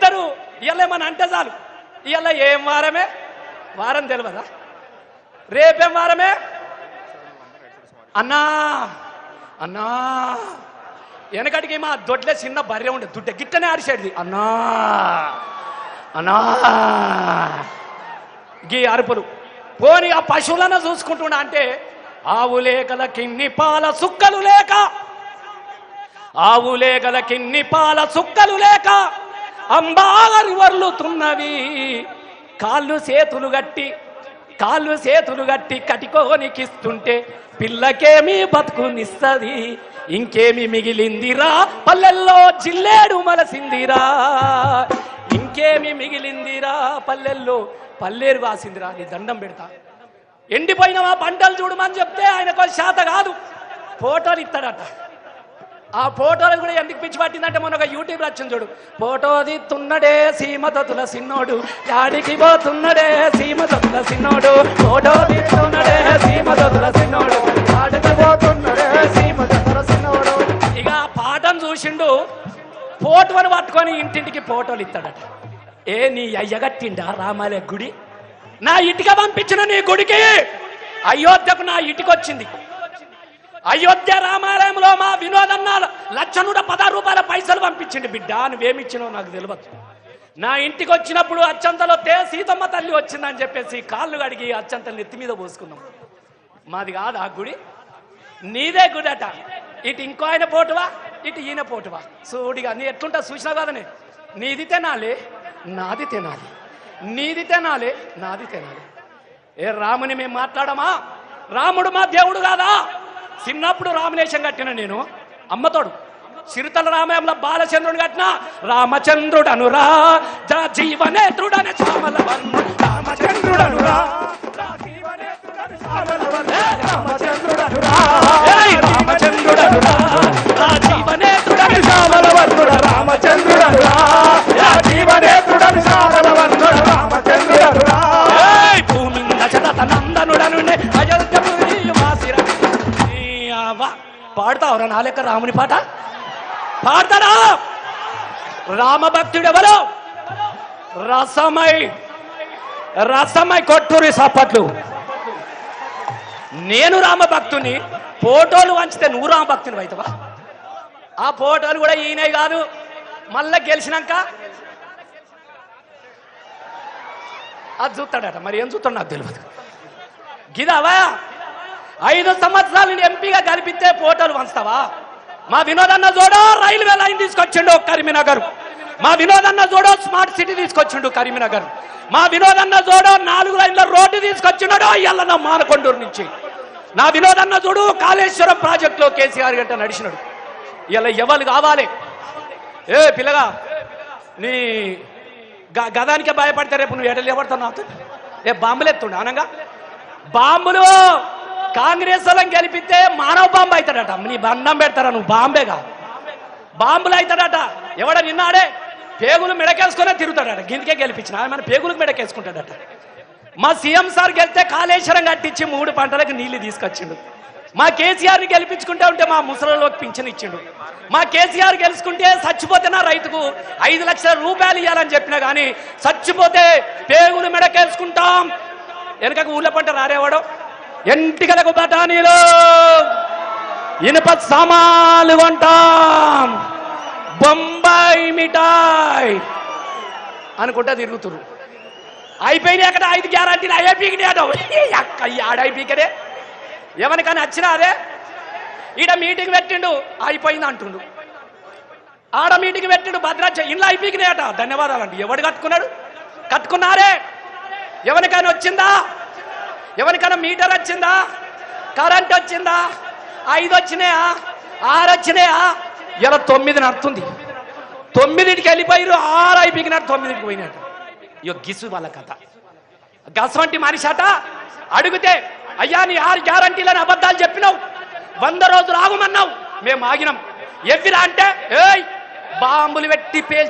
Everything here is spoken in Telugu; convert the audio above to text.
అంటారు, ఇవాళ ఏమన్నా అంటే చాలు ఇవాళ ఏం వారమే, వారం తెలియదా, రేపేం వారమే అన్నా అన్నా. వెనకటికి మా దొడ్లే చిన్న బర్రె ఉండే, దుడ్డ గిట్టనే అరిసేది అన్నా అన్నా గీ అరుపులు. పోనీ ఆ పశువులను చూసుకుంటున్నా అంటే ఆవు లేకల కిన్ని పాల సుక్కలు లేక, ఆవు లేకల కిన్ని పాల సుక్కలు లేక అంబాగరు వర్లుతున్నవి. కాళ్ళు చేతులు గట్టి కటికోనికిస్తుంటే పిల్లకేమి బతుకునిస్తది, ఇంకేమి మిగిలిందిరా పల్లెల్లో జిల్లేడు మలసిందిరా, ఇంకేమి మిగిలిందిరా పల్లెల్లో పల్లేరు వాసిందిరా. నీ దండం పెడతా, ఎండిపోయిన మా పంటలు చూడమని చెప్తే ఆయనకు శాత కాదు, ఫోటోలు ఇస్తాడట. ఆ ఫోటోలు కూడా ఎందుకు పిచ్చి పట్టిందంటే మొన్న ఒక యూట్యూబ్ వచ్చింది చూడు, ఫోటో దిత్తున్నడే సీమతతుల సిన్నోడు, యాడికి పోతున్నడే సీమతతుల సిన్నోడు, ఫోటో దిత్తున్నడే సీమతతుల సిన్నోడు, యాడికి పోతున్నడే సీమతతుల సిన్నోడు. ఇక ఆ పాటను చూసిండు, ఫోటోని పట్టుకొని ఇంటింటికి ఫోటోలు ఇస్తాడట. ఏ నీ అయ్యగట్టిండా రామాలయ గుడి, నా ఇటుక పంపించిన నీ గుడికి అయోధ్యకు నా ఇటుక వచ్చింది. అయోధ్య రామాలయంలో మా వినోదన్న ₹1,110 పైసలు పంపించింది. బిడ్డ నువ్వేమిచ్చినావు నాకు తెలియదు. నా ఇంటికి వచ్చినప్పుడు అచ్చంతలో సీతమ్మ తల్లి వచ్చిందని చెప్పేసి కాళ్ళు కడిగి అచ్చంతలు నెత్తి మీద పోసుకున్నాం. మాది కాదు ఆ గుడి, నీదే గుడి అట. ఇటు ఇంకో ఆయన పోటువా, ఇటు ఈయన పోటువా. సూడిగా నీ ఎట్లుంటా చూసినా కదనే, నీది తినాలి నాది తినాలి, నీది తినాలి నాది తినాలి. ఏ రాముని మేము మాట్లాడమా? రాముడు మా దేవుడు కాదా? చిన్నప్పుడు రామనేశం కట్టిన నేను అమ్మతోడు, చిరుతల రామాయంలో బాలచంద్రుడు కట్టిన రామచంద్రుడనురా జీవనేత్రుడని రామచంద్రుడనురా పాడతావురా నా లెక్క రాముని పాట పాడతారా? రామభక్తుడు ఎవరు? రసమై కొట్టూరి సప్పట్లు. నేను రామభక్తుని, ఫోటోలు వంచితే నువ్వు రామభక్తుని అవుతావా? ఆ ఫోటోలు కూడా ఈయన కాదు, మళ్ళా గెలిచినాక అది చూస్తాడట. మరి ఏం చూస్తాడు నాకు తెలియదు. గిదావా 5 సంవత్సరాలు ఎంపీగా గెలిపితే ఫోటోలు వంచుతావా? మా వినోదన్న చూడో రైల్వే లైన్ తీసుకొచ్చిండు కరీంనగర్, మా వినోదన్న చూడో స్మార్ట్ సిటీ తీసుకొచ్చిండు కరీంనగర్, మా వినోదన్న చూడో 4 లైన్ల రోడ్డు తీసుకొచ్చినాడో ఇయ్యాల మానకొండూరు నుంచి. నా వినోదన్న చూడు కాళేశ్వరం ప్రాజెక్టులో కేసీఆర్ గంట నడిచినాడు. ఇలా ఎవరు కావాలి? ఏ పిల్లగా నీ గదానికే భయపడితే రేపు నువ్వు ఎడలు ఎవడతావు నాతో? ఏ బాంబులు ఎత్తుండే అనగా బాంబులు కాంగ్రెస్ వాళ్ళని గెలిపితే మానవ బాంబు అవుతాడట. నీ బంధం పెడతారా? నువ్వు బాంబేగా, బాంబులు అవుతాడట. ఎవడ నిన్నాడే పేగులు మెడకేసుకునే తిరుగుతాడట. గిందికే గెలిపించిన మన పేగులకు మెడకేసుకుంటాడట. మా సీఎం సార్ గెలిస్తే కాళేశ్వరం కట్టించి 3 పంటలకు నీళ్లు తీసుకొచ్చిండు. మా కేసీఆర్ని గెలిపించుకుంటే ఉంటే మా ముసలిలోకి పింఛన్ ఇచ్చిండు. మా కేసీఆర్ గెలుచుకుంటే చచ్చిపోతే నా రైతుకు 5 లక్షల రూపాయలు ఇవ్వాలని చెప్పినా కానీ చచ్చిపోతే పేగులు మెడకేసుకుంటాం. వెనకకు ఊళ్ళ పంట రారేవాడు, ఎంటికలకు బఠానీలు ఇనుప సామాన్లు కొంటాం, బొంబాయి మిఠాయి అనుకుంటా తిరుగుతురు. అయిపోయినాయి అక్కడ 5 గ్యారంటీలు అయ్యపీకినే అట. ఆడైపీకనే ఎవరికైనా వచ్చినా అదే. ఈడ మీటింగ్ పెట్టిండు అయిపోయింది అంటుండు, ఆడ మీటింగ్ పెట్టిండు భద్రాచ ఇంట్లో అయిపీకినే అట. ధన్యవాదాలు అండి. ఎవడు కట్టుకున్నారే? ఎవరికైనా వచ్చిందా? ఎవరికైనా మీటర్ వచ్చిందా? కరెంట్ వచ్చిందా? 5 వచ్చినాయా? 6 వచ్చినాయా? ఇలా 9 నడుతుంది. 9కి వెళ్ళిపోయారు, 6 అయిపోయినారు, 9కి పోయినట్టు. ఇక గిసు వాళ్ళ కథ. గస్ వంటి మనిషి అట. అడిగితే అయ్యా నీ 6 గ్యారంటీలని అబద్ధాలు చెప్పినావు, 100 రోజులు ఆగమన్నావు, మేము ఆగినాం. ఎవ్విరా అంటే ఏయ్ బాంబులు పెట్టి